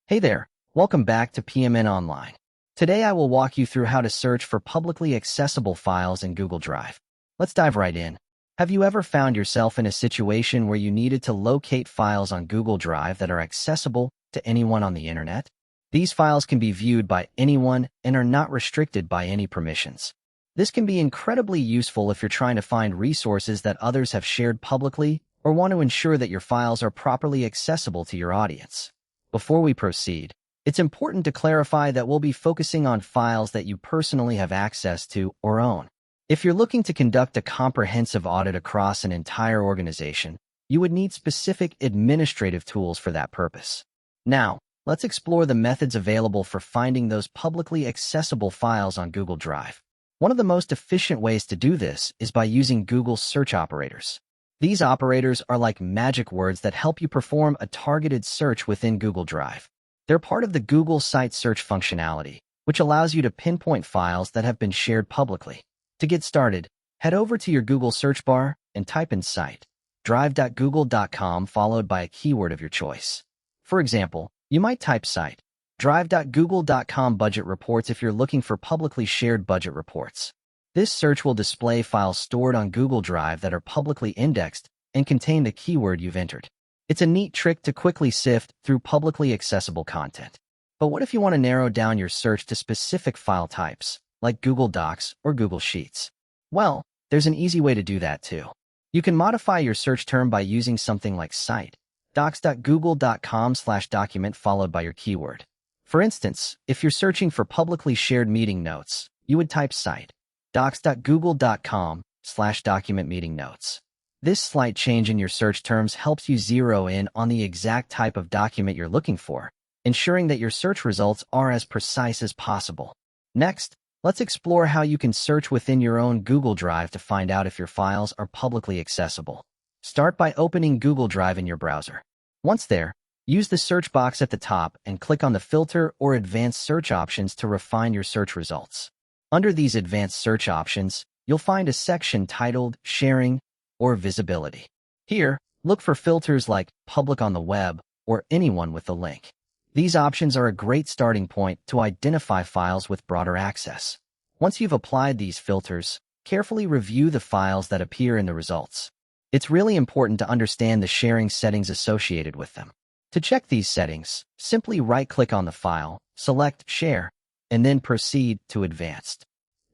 Hey there, welcome back to PMN Online. Today I will walk you through how to search for publicly accessible files in Google Drive. Let's dive right in. Have you ever found yourself in a situation where you needed to locate files on Google Drive that are accessible to anyone on the internet? These files can be viewed by anyone and are not restricted by any permissions. This can be incredibly useful if you're trying to find resources that others have shared publicly or want to ensure that your files are properly accessible to your audience. Before we proceed, it's important to clarify that we'll be focusing on files that you personally have access to or own. If you're looking to conduct a comprehensive audit across an entire organization, you would need specific administrative tools for that purpose. Now, let's explore the methods available for finding those publicly accessible files on Google Drive. One of the most efficient ways to do this is by using Google's search operators. These operators are like magic words that help you perform a targeted search within Google Drive. They're part of the Google Site Search functionality, which allows you to pinpoint files that have been shared publicly. To get started, head over to your Google search bar and type in site, drive.google.com followed by a keyword of your choice. For example, you might type site, drive.google.com budget reports if you're looking for publicly shared budget reports. This search will display files stored on Google Drive that are publicly indexed and contain the keyword you've entered. It's a neat trick to quickly sift through publicly accessible content. But what if you want to narrow down your search to specific file types, like Google Docs or Google Sheets? Well, there's an easy way to do that too. You can modify your search term by using something like site, docs.google.com/document followed by your keyword. For instance, if you're searching for publicly shared meeting notes, you would type site, docs.google.com/document meeting notes. This slight change in your search terms helps you zero in on the exact type of document you're looking for, ensuring that your search results are as precise as possible. Next, let's explore how you can search within your own Google Drive to find out if your files are publicly accessible. Start by opening Google Drive in your browser. Once there, use the search box at the top and click on the filter or advanced search options to refine your search results. Under these advanced search options, you'll find a section titled Sharing or Visibility. Here, look for filters like Public on the Web or Anyone with the Link. These options are a great starting point to identify files with broader access. Once you've applied these filters, carefully review the files that appear in the results. It's really important to understand the sharing settings associated with them. To check these settings, simply right-click on the file, select Share, and then proceed to Advanced.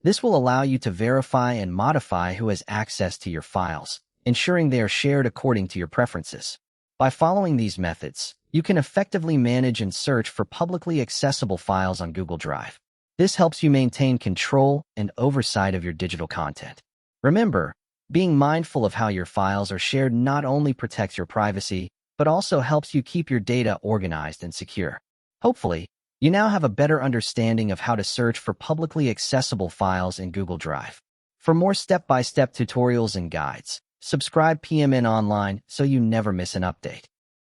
This will allow you to verify and modify who has access to your files, ensuring they are shared according to your preferences. By following these methods, you can effectively manage and search for publicly accessible files on Google Drive. This helps you maintain control and oversight of your digital content. Remember, being mindful of how your files are shared not only protects your privacy, but also helps you keep your data organized and secure. Hopefully, you now have a better understanding of how to search for publicly accessible files in Google Drive. For more step-by-step tutorials and guides, subscribe PMN Online so you never miss an update.